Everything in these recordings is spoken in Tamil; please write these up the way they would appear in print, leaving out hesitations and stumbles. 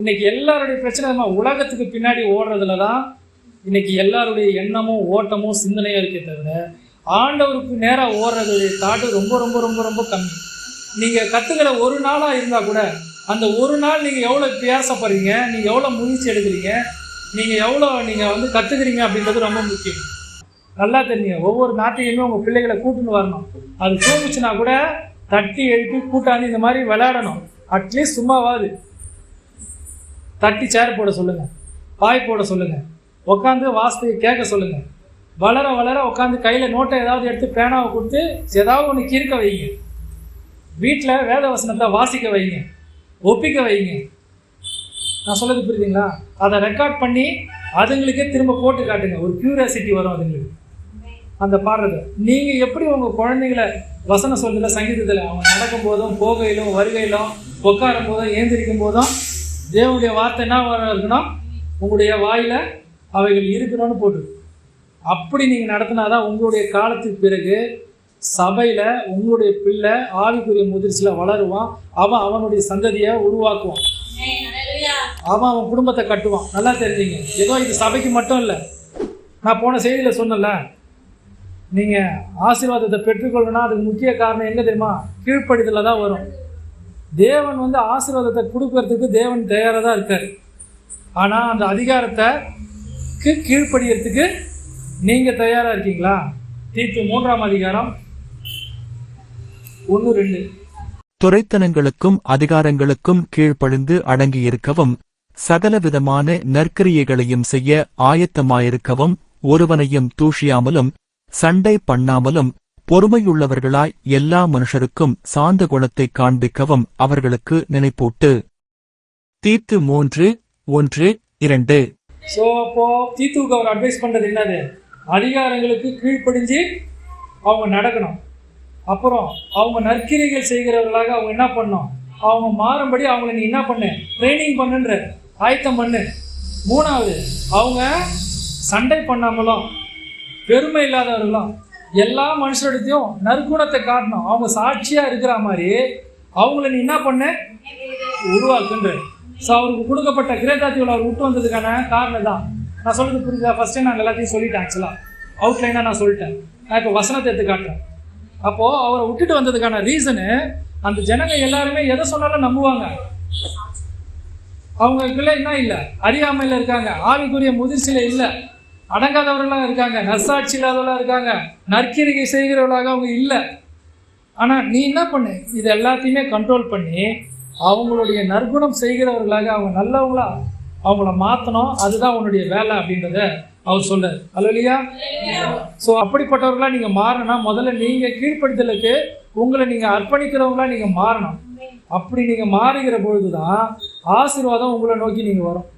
இன்னைக்கு எல்லாருடைய பிரச்சனை உலகத்துக்கு பின்னாடி ஓடுறதுல தான் இன்னைக்கு எல்லாருடைய எண்ணமும் ஓட்டமும் சிந்தனையும் இருக்கே தவிர ஆண்டவருக்கு நேராக ஓடுறதுடைய தாட்டு ரொம்ப ரொம்ப ரொம்ப ரொம்ப கம்மி. நீங்கள் கற்றுக்கிற ஒரு நாளாக இருந்தால் கூட அந்த ஒரு நாள் நீங்கள் எவ்வளோ பிரயாசப்படுறீங்க, நீங்கள் எவ்வளோ முயற்சி எடுக்கிறீங்க, நீங்கள் எவ்வளோ நீங்கள் கற்றுக்குறீங்க அப்படின்றது ரொம்ப முக்கியம். நல்லா தெரியுங்க. ஒவ்வொரு நாட்டையுமே உங்கள் பிள்ளைகளை கூட்டுன்னு வரணும். அது தூங்குச்சுன்னா கூட தட்டி எழுப்பி கூட்டாந்து இந்த மாதிரி விளையாடணும். அட்லீஸ்ட் சும்மாவாது தட்டி சேர் போட சொல்லுங்கள், பாய் போட சொல்லுங்கள், உட்காந்து வாசித்து கேட்க சொல்லுங்கள். வளர வளர உட்காந்து கையில் நோட்டை ஏதாவது எடுத்து பேனாவை கொடுத்து ஏதாவது ஒன்று கிறுக்க வைங்க. வீட்டில் வேத வசனத்தை வாசிக்க வைங்க, ஒப்பிக்க வைங்க. நான் சொல்றது புரியுதுங்களா? அதை ரெக்கார்ட் பண்ணி அதுங்களுக்கே திரும்ப போட்டு காட்டுங்க. ஒரு கியூரியாசிட்டி வரும் அதுங்களுக்கு அந்த பாடுறது. நீங்கள் எப்படி உங்கள் குழந்தைங்களை வசனம் சொல்றதுல சங்கீதத்தில் அவங்க நடக்கும் போதும் போகையிலும் வருகையிலும் உட்காரும் போதும் ஏந்திரிக்கும் போதும் தேவனுடைய வார்த்தை என்ன இருக்கணும், உங்களுடைய வாயில் அவைகள் இருக்கணும்னு போட்டு அப்படி நீங்கள் நடத்தினாதான் உங்களுடைய காலத்துக்கு பிறகு சபையில் உங்களுடைய பிள்ளை ஆவிக்குரிய முதிர்ச்சியில் வளருவான். அவனுடைய சந்ததியை உருவாக்குவான். அவன் குடும்பத்தை கட்டுவான். நல்லா தெரிஞ்சுங்க. ஏதோ இது சபைக்கு மட்டும் இல்லை. நான் போன செய்தியில் சொன்னல, நீங்கள் ஆசீர்வாதத்தை பெற்றுக்கொள்ளணும்னா அதுக்கு முக்கிய காரணம் எங்கே தெரியுமா? கீழ்ப்படிதலில் தான் வரும். தேவன் ஆசீர்வாதத்தை கொடுக்கறதுக்கு தேவன் தயாராக தான் இருக்கார். ஆனால் அந்த அதிகாரத்துக்கு கீழ்ப்படியறதுக்கு நீங்கள் தயாராக இருக்கீங்களா? தீத்து 3ஆம் அதிகாரம் 1-2. துரைத்தனங்களுக்கும் அதிகாரங்களுக்கும் கீழ்ப்படிந்து அடங்கியிருக்கவும் சகலவிதமான நற்கிரியைகளையும் செய்ய ஆயத்தமாயிருக்கவும் ஒருவனையும் தூஷியாமலும் சண்டை பண்ணாமலும் பொறுமையுள்ளவர்களாய் எல்லா மனுஷருக்கும் சாந்த குணத்தை காண்பிக்கவும் அவர்களுக்கு நினைப்பூட்டு. தீத்து 3:1-2. ஸோ அப்போ தீத்துவுக்கு அவர் அட்வைஸ் பண்ணுறது என்னது? அதிகாரங்களுக்கு கீழ்ப்படிஞ்சு அவங்க நடக்கணும். அப்புறம் அவங்க நற்கிரிகள் செய்கிறவர்களாக அவங்க என்ன பண்ணணும், அவங்க மாறும்படி அவங்கள நீ என்ன பண்ணு, ட்ரைனிங் பண்ணுன்ற, ஆயத்தம் பண்ணு. 3வது, அவங்க சண்டை பண்ணாமலும் பெருமை இல்லாதவர்களும் எல்லா மனுஷருடையும் நற்குணத்தை காட்டணும். அவங்க சாட்சியாக இருக்கிற மாதிரி அவங்கள நீ என்ன பண்ண, உருவாக்குன்ற. ஸோ அவருக்கு கொடுக்கப்பட்ட கிரேதாத்தியில் அவர் விட்டு வந்ததுக்கான காரணம் தான். நான் சொல்கிறது புரியுதா? ஃபஸ்ட்டே நான் எல்லாத்தையும் சொல்லிட்டேன். ஆக்சுவலாக அவுட்லைனாக நான் சொல்லிட்டேன். நான் இப்போ வசனத்தை எடுத்து காட்டுறேன். அப்போது அவரை விட்டுட்டு வந்ததுக்கான ரீசனு, அந்த ஜனங்க எல்லாருமே எதை சொன்னாலும் நம்புவாங்க. அவங்களுக்குள்ள என்ன இல்லை, அறியாமையில் இருக்காங்க, ஆவிக்குரிய முதிர்ச்சியில் இல்லை, அடங்காதவர்களாக இருக்காங்க, நற்சாட்சி இல்லாதவர்களாக இருக்காங்க, நற்கிரிகை செய்கிறவர்களாக அவங்க இல்லை. ஆனால் நீ என்ன பண்ணு, இது எல்லாத்தையுமே கண்ட்ரோல் பண்ணி அவங்களுடைய நற்குணம் செய்கிறவர்களாக அவங்க நல்லவங்களா அவங்கள மாற்றணும். அதுதான் உன்னுடைய வேலை அப்படின்றத அவர் சொல்றார். அல்லையா? ஸோ அப்படிப்பட்டவர்களாக நீங்கள் மாறணும்னா முதல்ல நீங்கள் கீழ்ப்படுத்தலுக்கு உங்களை நீங்கள் அர்ப்பணிக்கிறவங்களா நீங்கள் மாறணும். அப்படி நீங்கள் மாறுகிற பொழுது தான் ஆசீர்வாதம் உங்களை நோக்கி நீங்கள் வரும்.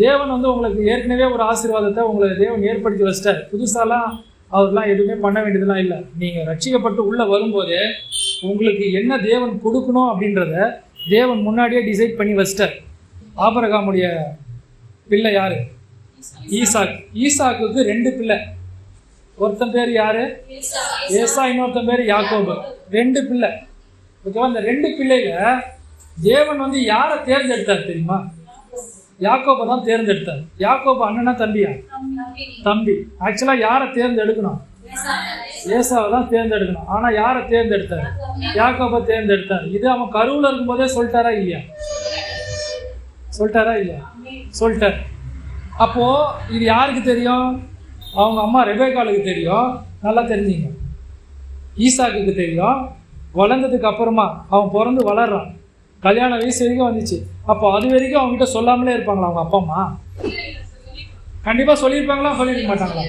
தேவன் உங்களுக்கு ஏற்கனவே ஒரு ஆசீர்வாதத்தை உங்களை தேவன் ஏற்படுத்தி வச்சிட்டார். புதுசாலாம் அவர்லாம் எதுவுமே பண்ண வேண்டியதுலாம் இல்லை. நீங்கள் ரட்சிக்கப்பட்டு உள்ளே வரும்போதே உங்களுக்கு என்ன தேவன் கொடுக்கணும் அப்படின்றத தேவன் முன்னாடியே டிசைட் பண்ணி வச்சிட்டார். ஆபிரகாமுடைய பிள்ளை யாரு? ஈசாக். ஈசாக்குக்கு 2 பிள்ளை. ஒருத்தன் பேர் யாரு? ஏசா. இன்னொருத்தன் பேர் யாக்கோபு. 2 பிள்ளை. ஓகேவா? அந்த 2 பிள்ளைல தேவன் யாரை தேர்ந்தெடுத்தார் தெரியுமா? யாக்கோபை தான் தேர்ந்தெடுத்தார். யாக்கோபு அண்ணனா தம்பியா? தம்பி. ஆக்சுவலாக யாரை தேர்ந்தெடுக்கணும்? ஏசாவை தான் தேர்ந்தெடுக்கணும். ஆனால் யாரை தேர்ந்தெடுத்தார்? யாக்கோபை தேர்ந்தெடுத்தார். இது அவன் கருவில் இருக்கும்போதே சொல்லிட்டாரா இல்லையா? சொல்லிட்டாரா இல்லையா? சொல்லிட்டார். அப்போது இது யாருக்கு தெரியும்? அவங்க அம்மா ரெபேக்காளுக்கு தெரியும். நல்லா தெரிஞ்சுங்க. ஈசாக்குக்கு தெரியும். வளர்ந்ததுக்கு அப்புறமா அவன் பிறந்து வளர்றான். கல்யாண வயசு வரைக்கும் வந்துச்சு. அப்போ அது வரைக்கும் அவங்ககிட்ட சொல்லாமலே இருப்பாங்களா அவங்க அப்பா அம்மா? கண்டிப்பாக சொல்லியிருப்பாங்களா? சொல்லியிருக்க மாட்டாங்களா?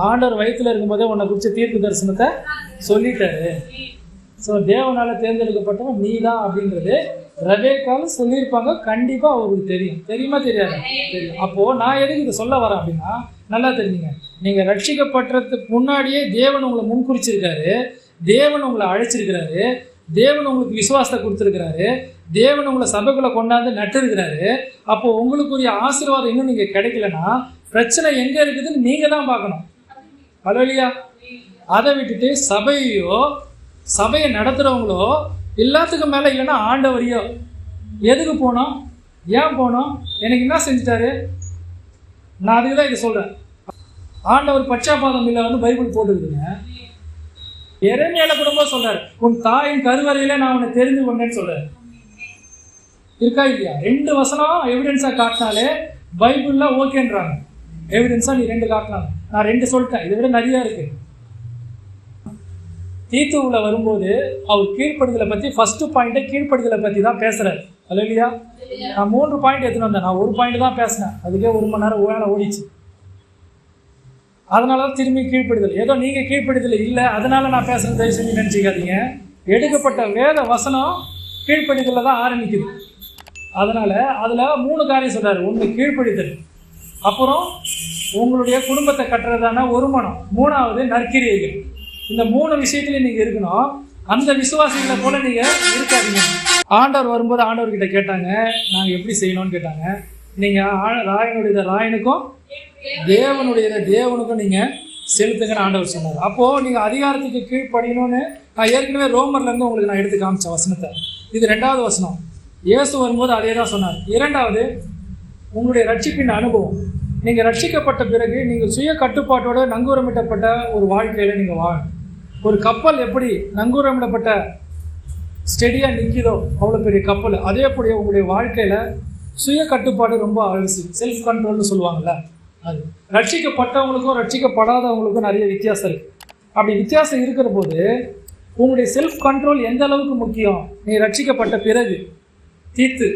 ஆண்டவர் வயிற்றில் இருக்கும்போதே உன்னை குறித்த தீர்க்க தரிசனத்தை சொல்லிட்டாரு. ஸோ தேவனால் தேர்ந்தெடுக்கப்பட்டவன் நீ தான் அப்படின்றது ரெபேக்காலும் சொல்லியிருப்பாங்க. கண்டிப்பாக அவருக்கு தெரியும். தெரியுமா தெரியாது? தெரியும். அப்போது நான் எதுக்கு இதை சொல்ல வரேன் அப்படின்னா, நல்லா தெரிஞ்சுங்க. நீங்கள் ரட்சிக்கப்பட்டதுக்கு முன்னாடியே தேவன் உங்களை முன்குறிச்சிருக்காரு. தேவன் உங்களை அழைச்சிருக்கிறாரு. தேவன் உங்களுக்கு விசுவாசத்தை கொடுத்துருக்கிறாரு. தேவன் உங்களை சபைக்குள்ளே கொண்டாந்து நட்டுருக்கிறாரு. அப்போது உங்களுக்குரிய ஆசீர்வாதம் இன்னும் நீங்கள் கிடைக்கலன்னா பிரச்சனை எங்கே இருக்குதுன்னு நீங்கள் தான் பார்க்கணும். அல்லையா? அதை விட்டுட்டு சபையோ சபையை நடத்துகிறவங்களோ எல்லாத்துக்கும் மேலே இல்லைன்னா ஆண்டவரையோ எதுக்கு போனோம்? ஏன் போனோம்? எனக்கு என்ன செஞ்சுட்டாரு? நான் அதுக்கு தான் இதை சொல்கிறேன். ஆண்டவர் பச்சாபாதம் இல்லை வந்து பைபிள் போட்டுருக்குங்க. எரேமியால கூட சொல்றாரு, உன் தாயின் கருவறையில நான் உன்னை தெரிந்து கொண்டேன்னு சொல்றாரு. இருக்கா இல்லையா? 2 வசனம் எவிடன்ஸா காட்டினாலே பைபிள்ல ஓகேன்றாங்க. எவிடன்ஸா நீ 2 காட்டலாம். நான் 2 சொல்லிட்டேன், இதை விட நிறைய இருக்கு. தீத்துவுல வரும்போது அவர் கீழ்ப்படுதலை பத்தி ஃபர்ஸ்ட் பாயிண்ட்டை கீழ்ப்படுதலை பத்தி தான் பேசுறாரு. அல்லையா? நான் 3 பாயிண்ட் எடுத்துன்னு வந்தேன். நான் 1 பாயிண்ட் தான் பேசினேன். அதுக்கே 1 மணி நேரம் வேலை ஓடிச்சு. அதனாலதான் திரும்பி கீழ்ப்படுதல். ஏதோ நீங்க கீழ்ப்படுதல் இல்லை அதனால நான் பேசுறது தயவு செஞ்சு நினைச்சுக்காதீங்க. எடுக்கப்பட்ட வேத வசனம் கீழ்ப்படுதல தான் ஆரம்பிக்குது. அதனால அதுல 3 காரியம் சொல்றாரு. 1 கீழ்ப்படுதல், அப்புறம் உங்களுடைய குடும்பத்தை கட்டுறதான ஒரு மனம், 3வது நற்கிரியைகள். இந்த 3 விஷயத்துலயும் நீங்க இருக்கணும். அந்த விசுவாசிகளை போல நீங்க இருக்காதீங்க. ஆண்டவர் வரும்போது ஆண்டவர்கிட்ட கேட்டாங்க, நாங்க எப்படி செய்யணும்னு கேட்டாங்க. நீங்க ராயனுடைய ராயனுக்கும் தேவனுக்கும் நீங்க செலுத்துங்கன்னு ஆண்டவர் சொன்னார். அப்போ நீங்க அதிகாரத்துக்கு கீழ்ப்படியணும்னு நான் ஏற்கனவே ரோமர்ல இருந்து உங்களுக்கு நான் எடுத்து காமிச்ச வசனத்தை. இது 2வது வசனம். இயேசு வரும்போது அதே தான் சொன்னார். 2வது உங்களுடைய ரட்சிப்பின் அனுபவம். நீங்க ரட்சிக்கப்பட்ட பிறகு நீங்க சுய கட்டுப்பாட்டோட நங்கூரமிட்டப்பட்ட ஒரு வாழ்க்கையில நீங்க வாழணும். ஒரு கப்பல் எப்படி நங்கூரமிடப்பட்ட ஸ்டெடியா நிற்கிதோ அவ்வளோ பெரிய கப்பல், அதே போல உங்களுடைய வாழ்க்கையில சுய கட்டுப்பாடு ரொம்ப அவசியம். செல்ஃப் கண்ட்ரோல்னு சொல்லுவாங்கல்ல, அது ரட்சிக்கப்பட்டவங்களுக்கும் ரட்சிக்கப்படாதவங்களுக்கும் நிறைய வித்தியாசம் இருக்கு. அப்படி வித்தியாசம் இருக்கிற போது உங்களுடைய செல்ஃப் கண்ட்ரோல் எந்த அளவுக்கு முக்கியம்? நீ ரட்சிக்கப்பட்ட பிறகு தீத்து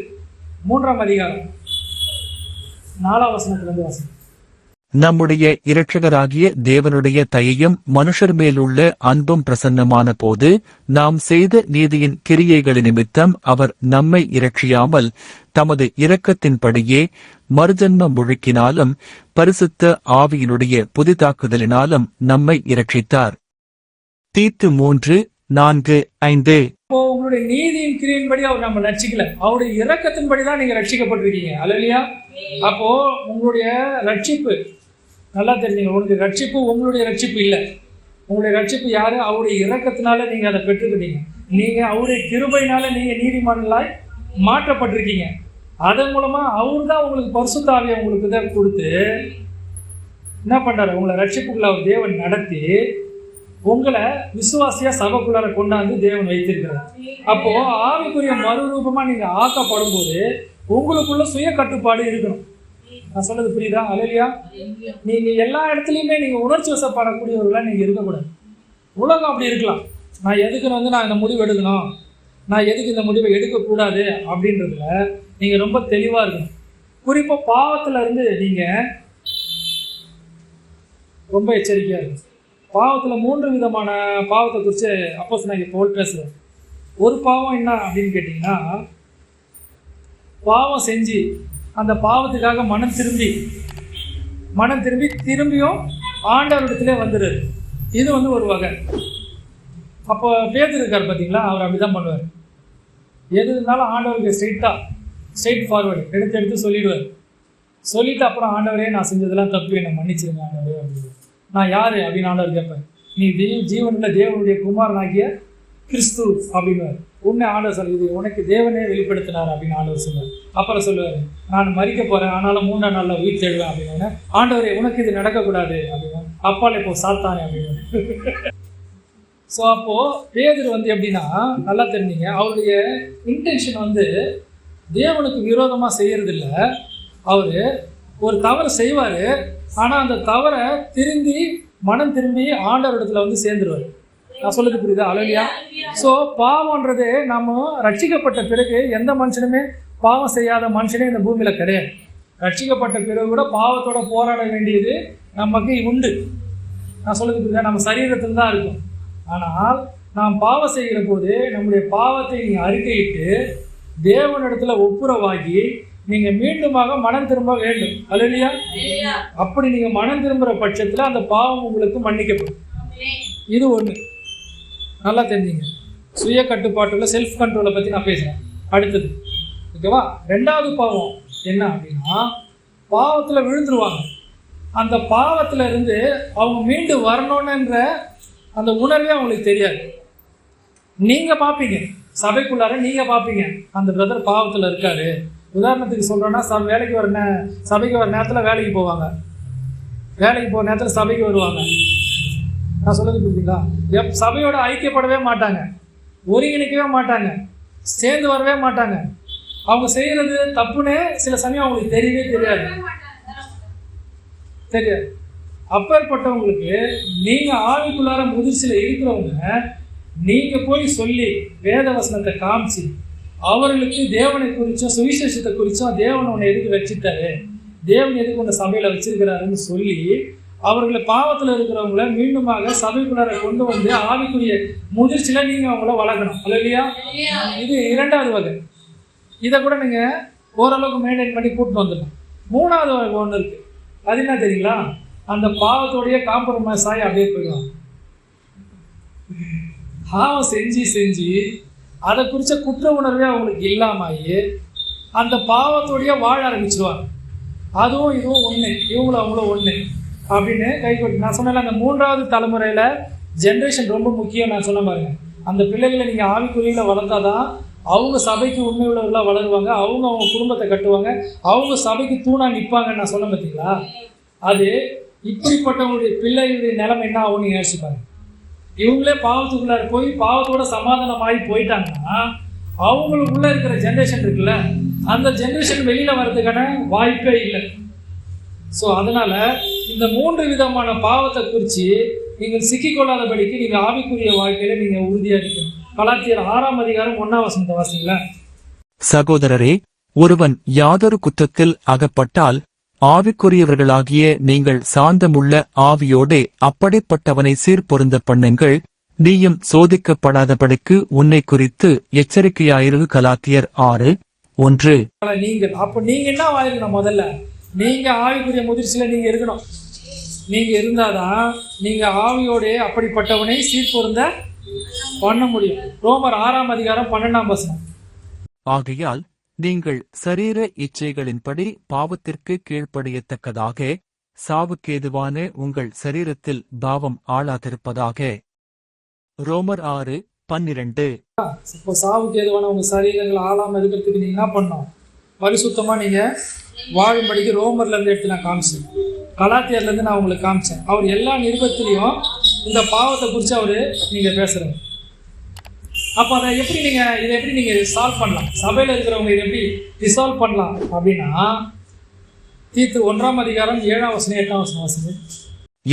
3ஆம் அதிகாரம் 4ஆம் வசனத்திலிருந்து வாசனம். நம்முடைய இரட்சகராகிய தேவனுடைய தயையும் மனுஷர் மேலுள்ள அன்பும் பிரசன்னமான போது நாம் செய்த நீதியின் கிரியைகள் நிமித்தம் அவர் நம்மை இரட்சியாமல் தமது இரக்கத்தின்படியே மறுஜன்ம முழுக்கினாலும் பரிசுத்த ஆவியினுடைய புதிதாக்குதலினாலும் நம்மை இரட்சித்தார். தீத்து 3:4-5. இப்போ உங்களுடைய நீதியின் கிரியின்படி அவர் நம்ம ரட்சிக்கல, அவருடைய இரக்கத்தின்படி தான் நீங்க ரட்சிக்கப்பட்டிருக்கீங்க. அல்லையா? அப்போ உங்களுடைய ரட்சிப்பு நல்லா தெரிஞ்சுங்க. உங்களுக்கு ரட்சிப்பு உங்களுடைய ரட்சிப்பு இல்லை. உங்களுடைய ரட்சிப்பு யாரு? அவருடைய இரக்கத்தினால நீங்க அதை பெற்றுக்கிட்டீங்க. நீங்க அவருடைய கிருபையினால நீங்க நீதிமான்களாய் மாற்றப்பட்டிருக்கீங்க. அதன் மூலமா அவரு தான் உங்களுக்கு பரிசுத்த ஆவியை உங்களுக்கு இதை கொடுத்து என்ன பண்றாரு? உங்களை ரட்சிப்புக்குள்ள அவர் தேவன் நடத்தி உங்களை விசுவாசியா சபைக்குள்ளார கொண்டாந்து தேவன் வைத்திருக்கிறார். அப்போ ஆவிக்குரிய மறுரூபமா நீங்க ஆக்கப்படும் போது உங்களுக்குள்ள சுய கட்டுப்பாடு இருக்கணும். நான் சொல்றது புரியுதா? அல்லையா? நீங்க எல்லா இடத்துலயுமே நீங்க உணர்ச்சி வசப்படக்கூடியவர்களா நீங்க இருக்கக்கூடாது. உலகம் அப்படி இருக்கலாம். நான் எதுக்கு நான் இந்த முடிவு எடுக்கணும், நான் எதுக்கு இந்த முடிவை எடுக்கக்கூடாது அப்படின்றதுல நீங்க ரொம்ப தெளிவா இருக்கணும். குறிப்பா பாவத்துல இருந்து நீங்க ரொம்ப எச்சரிக்கையா இருக்கும். பாவத்துல 3 விதமான பாவத்தை குறித்து அப்போஸ்தலனாகிய பவுல் பேசுறேன். ஒரு பாவம் என்ன அப்படின்னு கேட்டீங்கன்னா, பாவம் செஞ்சு அந்த பாவத்துக்காக மனம் திரும்பி திரும்பியும் ஆண்டவரிடத்திலே வந்துடுது. இது ஒரு வகை. அப்போ பேதுரு இருக்கார் பார்த்தீங்களா, அவர் அப்படிதான் பண்ணுவார். எது இருந்தாலும் ஆண்டவருக்கு ஸ்ட்ரெயிட் ஃபார்வர்டு எடுத்து சொல்லிடுவார். சொல்லிட்டு அப்புறம் ஆண்டவரே நான் செஞ்சதெல்லாம் தப்பு, என்னை மன்னிச்சிருங்க ஆண்டவரே அப்படின்னு. நான் யாரு அப்படின்னு ஆண்டவர் கேட்பேன். நீ ஜீவனுள்ள தேவனுடைய குமாரனாகிய கிறிஸ்து அப்படின்னு உன்னை ஆண்டவர் சொல்லுது, உனக்கு தேவனே வெளிப்படுத்தினார் அப்படின்னு ஆண்டவர் சொல்லுவார். அப்புறம் சொல்லுவார், நான் மறிக்க போறேன் ஆனாலும் 3ஆம் நாள்ல உயிர் தேடுவேன் அப்படின்னு. ஆண்டவரே உனக்கு இது நடக்கக்கூடாது அப்படின்னு. அப்பால இப்போ சாத்தானே அப்படின்னு. ஸோ அப்போ பேதுரு எப்படின்னா நல்லா தெரிஞ்சுங்க, அவருடைய இன்டென்ஷன் தேவனுக்கு விரோதமா செய்யறது இல்லை. அவரு ஒரு தவறு செய்வாரு, ஆனா அந்த தவறை மனம் திரும்பி ஆண்டவரிடத்துல சேர்ந்துருவாரு. நான் சொல்லுறது புரியுதா? அல்லையா? ஸோ பாவம்ன்றது நம்ம ரட்சிக்கப்பட்ட பிறகு எந்த மனுஷனுமே பாவம் செய்யாத மனுஷனே இந்த பூமியில கிடையாது. ரட்சிக்கப்பட்ட பிறகு கூட பாவத்தோட போராட வேண்டியது நமக்கு உண்டு. நான் சொல்லுறது புரியுதா? நம்ம சரீரத்தில் தான் இருக்கும். ஆனால் நாம் பாவம் செய்கிற போது நம்முடைய பாவத்தை நீங்க அறிக்கையிட்டு தேவனிடத்துல ஒப்புரவாகி நீங்க மீண்டுமாக மனம் திரும்ப வேண்டும். அல்லையா? அப்படி நீங்க மனம் திரும்புற பட்சத்துல அந்த பாவம் உங்களுக்கு மன்னிக்கப்படும். இது ஒண்ணு நல்லா தெரிஞ்சுங்க. சுய கட்டுப்பாட்டுல செல்ஃப் கண்ட்ரோலை பத்தி நான் பேசுறேன். அடுத்தது ஓகேவா? 2வது பாவம் என்ன அப்படின்னா, பாவத்துல விழுந்துருவாங்க. அந்த பாவத்துல இருந்து அவங்க மீண்டு வரணும்ன்ற அந்த உணர்வே அவங்களுக்கு தெரியாது. நீங்க பாப்பீங்க, சபைக்குள்ளார நீங்க பாப்பீங்க, அந்த பிரதர் பாவத்துல இருக்காரு, உதாரணத்துக்கு சொல்கிறோன்னா சபைக்கு வர நேரத்தில் வேலைக்கு போவாங்க, வேலைக்கு போகிற நேரத்தில் சபைக்கு வருவாங்க. நான் சொல்லுறது புரியுதுங்களா? சபையோட ஐக்கியப்படவே மாட்டாங்க, ஒருங்கிணைக்கவே மாட்டாங்க, சேர்ந்து வரவே மாட்டாங்க. அவங்க செய்கிறது தப்புன்னு சில சமயம் அவங்களுக்கு தெரியவே தெரியாது. அப்பேற்பட்டவங்களுக்கு நீங்கள் ஆவிக்குள்ளார முதிர்ச்சியில் இருக்கிறவங்க நீங்கள் போய் சொல்லி வேத வசனத்தை காமிச்சு அவர்களுக்கு தேவனை குறித்தும் சுவிசேஷத்தை குறித்தும் தேவன் உன்னை எதுக்கு வச்சுட்டாரு, தேவன் எதுக்கு உன்னை சபையில் வச்சிருக்கிறாருன்னு சொல்லி அவர்களை பாவத்தில் இருக்கிறவங்கள மீண்டுமாக சபைக்குள்ளார கொண்டு வந்து ஆவிக்குரிய முதிர்ச்சியில் நீங்கள் அவங்கள வளர்க்கணும். இல்லையா? இது இரண்டாவது வகை. இதை கூட நீங்கள் ஓரளவுக்கு மெயின்டைன் பண்ணி கூப்பிட்டு வந்துடலாம். மூணாவது வகை ஒன்று இருக்குது. அது என்ன தெரியுங்களா? அந்த பாவத்தோடைய காம்ப்ரமைஸ் ஆகி அப்படியே போயிடுவாங்க. பாவம் செஞ்சு அதை குறித்த குற்ற உணர்வே அவங்களுக்கு இல்லாமயே அந்த பாவத்தோடைய வாழ ஆரம்பிச்சிருவாங்க. அதுவும் இதுவும் ஒன்று, இவங்களும் அவங்களும் ஒன்று அப்படின்னு கை கொட்டி. நான் சொன்னேன், அந்த மூன்றாவது தலைமுறையில் ஜென்ரேஷன் ரொம்ப முக்கியம். நான் சொன்ன பாருங்க, அந்த பிள்ளைகளை நீங்கள் ஆவிக்குறியில் வளர்த்தாதான் அவங்க சபைக்கு உண்மை உள்ளவர்களாக வளருவாங்க, அவங்க குடும்பத்தை கட்டுவாங்க, அவங்க சபைக்கு தூணாக நிற்பாங்கன்னு நான் சொன்னேன் பார்த்தீங்களா? அது இப்படிப்பட்டவங்களுடைய பிள்ளைகளுடைய நிலைமை என்ன ஆகும் நீங்கள் யோசிப்பாங்க. இவங்களே பாவத்துக்குள்ளார போய் பாவத்தோட சமாதானமாகி போயிட்டாங்கன்னா அவங்களுக்குள்ளே இருக்கிற ஜென்ரேஷன் இருக்குல்ல, அந்த ஜென்ரேஷன் வெளியில் வர்றதுக்கான வாய்ப்பே இல்லை. ஸோ அதனால் இந்த 3 விதமான பாவத்தை குறித்து நீங்கள் சிக்கிக்கொள்ளாதபடிக்கு நீங்கள் ஆவிக்குரிய வாழ்க்கையில் நீங்கள் உறுதியாக இருக்கணும். கலாத்தியர் 6ஆம் அதிகாரம் 1ஆம் வசனத்தை வாசிங்களா? சகோதரரே, ஒருவன் யாதொரு குற்றத்தில் அகப்பட்டால் ஆவிக்குரியவர்களாகிய நீங்கள் சாந்தமுள்ள ஆவியோடே அப்படிப்பட்டவனை சீர்பொருந்த பண்ணுங்கள், நீயும் சோதிக்கப்படாதபடிக்கு உன்னை குறித்து எச்சரிக்கையாயிரு. கலாத்தியர் 6:1. நீங்க என்ன ஆயிருக்கணும்? முதல்ல நீங்க ஆவிக்குரிய முதிர்ச்சியில நீங்க இருக்கணும். நீங்க இருந்தாதான் நீங்க ஆவியோட அப்படிப்பட்டவனை சீர்பொருந்த பண்ண முடியும். ரோமர் 6ஆம் அதிகாரம் 12ஆம் வசனம். ஆகையால் நீங்கள் சரீர இச்சைகளின்படி பாவத்திற்கு கீழ்ப்படியத்தக்கதாக சாவுக்கேதுவான உங்கள் சரீரத்தில் பாவம் ஆளாதிருப்பதாக. ரோமர் 6:12. இப்போ சாவுக்கு ஏதுவான உங்க சரீரங்கள் ஆளாம இருக்கிறதுக்கு நீங்க என்ன பண்ணணும்? பரிசுத்தமா நீங்க வாழும்படிக்கு ரோமர்ல இருந்து எடுத்து நான் காமிச்சேன், கலாத்தியர்ல இருந்து நான் உங்களுக்கு காமிச்சேன். அவர் எல்லா நிருபத்திலையும் இந்த பாவத்தை குறித்து அவரு நீங்க பேசுறாரு. அப்போ அதை இதை எப்படி நீங்க சால்வ் பண்ணலாம்? சபையில் இருக்கிறவங்க இதை எப்படி ரிசால்வ் பண்ணலாம் அப்படின்னா, தீத்து 1ஆம் அதிகாரம் 7ஆம் வசனம் 8ஆம் வசனம் வாசிங்க.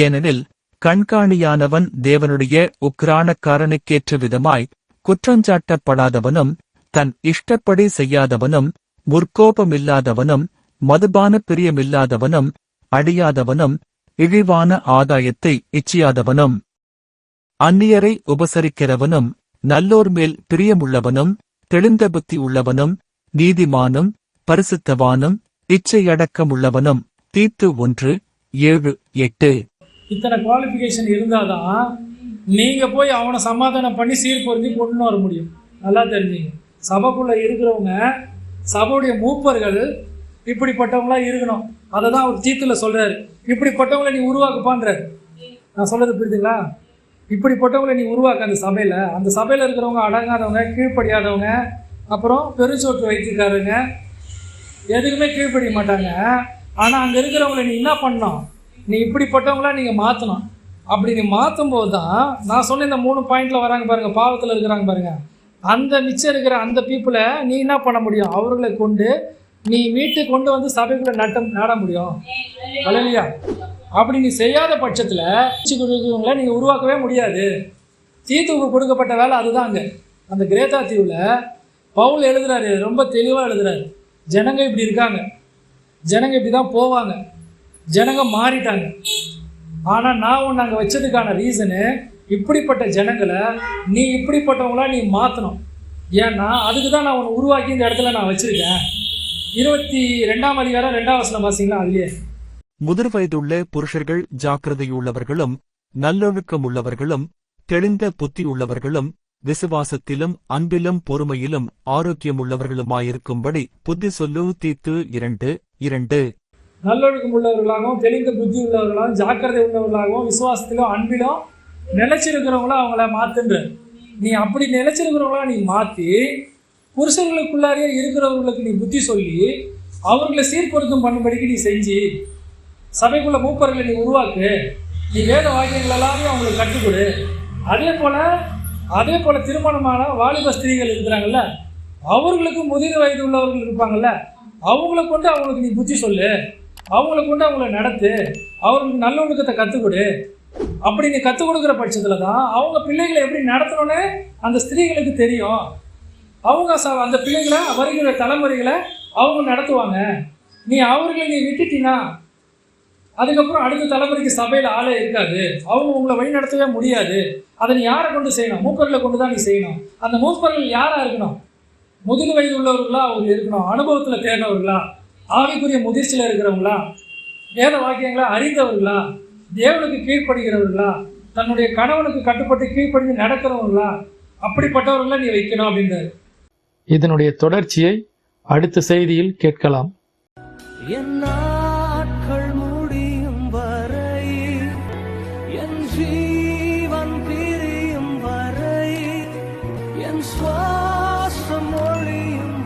ஏனெனில் கண்காணியானவன் தேவனுடைய உக்கிரானக்காரனுக்கேற்ற விதமாய் குற்றஞ்சாட்டப்படாதவனும் தன் இஷ்டப்படி செய்யாதவனும் முற்கோபமில்லாதவனும் மதுபான பிரியமில்லாதவனும் அடியாதவனும் இழிவான ஆதாயத்தை இச்சியாதவனும் அந்நியரை உபசரிக்கிறவனும் நல்லோர் மேல் பிரியமுள்ளவனும் தெளிந்த புத்தி உள்ளவனும் நீதிமானும் பரிசுத்தவானும் இச்சையடக்கமுள்ளவனும். தீத்து 1:7-8. இத்தனை குவாலிஃபிகேஷன் இருந்தாதான் நீங்க போய் அவனை சமாதானம் பண்ணி சீர்பொருந்தி கொண்டு வர முடியும். நல்லா தெரிஞ்சுங்க, சபைக்குள்ள இருக்கிறவங்க சபையுடைய மூப்பர்கள் இப்படிப்பட்டவங்களா இருக்கணும். அதை தான் அவர் தீத்துல சொல்றாரு. இப்படிப்பட்டவங்களை நீ உருவாக்குப்பான்றாரு. நான் சொல்றது புரியுதுங்களா? இப்படிப்பட்டவங்களை நீ உருவாக்க. அந்த சபையில் இருக்கிறவங்க அடங்காதவங்க, கீழ்ப்படியாதவங்க, அப்புறம் பெருச்சோற்று வைத்திருக்காருங்க, எதுக்குமே கீழ்ப்படிய மாட்டாங்க. ஆனால் அங்கே இருக்கிறவங்களை நீ என்ன பண்ணணும்? நீ இப்படிப்பட்டவங்களா நீங்கள் மாற்றணும். அப்படி நீ மாற்றும் போது தான் நான் சொன்ன இந்த 3 பாயிண்டில் வராங்க பாருங்கள், பாவத்தில் இருக்கிறாங்க பாருங்கள், அந்த மிச்சம் இருக்கிற அந்த பீப்புளை நீ என்ன பண்ண முடியும்? அவர்களை கொண்டு நீ மீட்டு கொண்டு வந்து சபைக்குள்ளே நாட முடியும். இல்லையா? அப்படி நீ செய்யாத பட்சத்தில் கொடுக்குறவங்கள நீங்கள் உருவாக்கவே முடியாது. தீத்துக்கு கொடுக்கப்பட்ட வேலை அதுதான். அங்கே அந்த கிரேத்தா தீவில் பவுல் எழுதுறாரு, ரொம்ப தெளிவாக எழுதுறாரு. ஜனங்க இப்படி இருக்காங்க, ஜனங்க இப்படி தான் போவாங்க, ஜனங்க மாறிட்டாங்க. ஆனால் நான் ஒன்று அங்கே வச்சதுக்கான ரீசனு, இப்படிப்பட்ட ஜனங்களை நீ இப்படிப்பட்டவங்களா நீ மாற்றணும். ஏன்னா அதுக்கு தான் நான் உன்னை உருவாக்கி இந்த இடத்துல நான் வச்சுருக்கேன். 22ஆம் அதிகாரம் 2ஆம் வசனம் வாசிங்களா? அதுலேயே முதிர் வயதுள்ள புருஷர்கள் ஜாக்கிரதையுள்ளவர்களும் நல்லொழுக்கமுள்ளவர்களும் தெளிந்த புத்தி உள்ளவர்களும் விசுவாசத்திலும் அன்பிலும் பொறுமையிலும் ஆரோக்கியமுள்ளவர்களுமாயிருக்கும்படி புத்தி சொல்லு. தீத்து 2:2. நல்லொழுக்கம் உள்ளவர்களாகவும் தெளிந்த புத்தி உள்ளவர்களாகவும் ஜாக்கிரதை உள்ளவர்களாகவும் விசுவாசத்திலும் அன்பிலும் நிலைச்சிருக்கிறவங்களா அவங்கள மாத்துன்ற. நீ அப்படி நிலைச்சிருக்கிறவங்களா நீ மாற்றி புருஷர்களுக்குள்ளாரே இருக்கிறவர்களுக்கு நீ புத்தி சொல்லி அவர்களை சீர்பொருத்தம் பண்ணும்படிக்கு நீ செஞ்சு சபைக்குள்ள மூப்பர்களை நீ உருவாக்கு, நீ வேத வாக்கியங்கள் எல்லாமே அவங்களுக்கு கற்றுக் கொடு. அதே போல திருமணமான வாலிப ஸ்திரீகள் இருக்கிறாங்கல்ல, அவர்களுக்கு முதிர் வயது உள்ளவர்கள் இருப்பாங்கல்ல, அவங்கள கொண்டு அவங்களுக்கு நீ புத்தி சொல்லு, அவங்கள கொண்டு அவங்கள நடத்து, அவர்களுக்கு நல்லொழுக்கத்தை கற்றுக் கொடு. அப்படி நீ கற்றுக் கொடுக்குற பட்சத்தில் தான் அவங்க பிள்ளைகளை எப்படி நடத்தணும்னு அந்த ஸ்திரீகளுக்கு தெரியும். அவங்க அந்த பிள்ளைகளை வருகிற தலைமுறைகளை அவங்க நடத்துவாங்க. நீ அவர்களை நீ விட்டுட்டீங்கன்னா அதுக்கப்புறம் அடுத்த தலைமுறைக்கு சபையில் ஆளே இருக்காது, அவங்க உங்களை வழி நடத்தவே முடியாது. அதை நீ யாரை கொண்டு செய்யணும்? மூப்பர்களை கொண்டு தான் நீ செய்யணும். அந்த மூப்பர்கள் யாராக இருக்கணும்? முதுகு வயது உள்ளவர்களா அவங்க இருக்கணும், அனுபவத்தில் தேர்ந்தவர்களா, ஆவிக்குரிய முதிர்ச்சியில் இருக்கிறவங்களா, வேத வாக்கியங்களா அறிந்தவர்களா, தேவனுக்கு கீழ்ப்படுகிறவர்களா, தன்னுடைய கணவனுக்கு கட்டுப்பட்டு கீழ்ப்படிந்து நடக்கிறவங்களா, அப்படிப்பட்டவர்களா நீ வைக்கணும் அப்படின்றாரு. இதனுடைய தொடர்ச்சியை அடுத்த செய்தியில் கேட்கலாம். என் நாட்கள் முடியும் வரை, என் ஜீவன் பிரியும் வரை, என் சுவாசம் ஒழியும்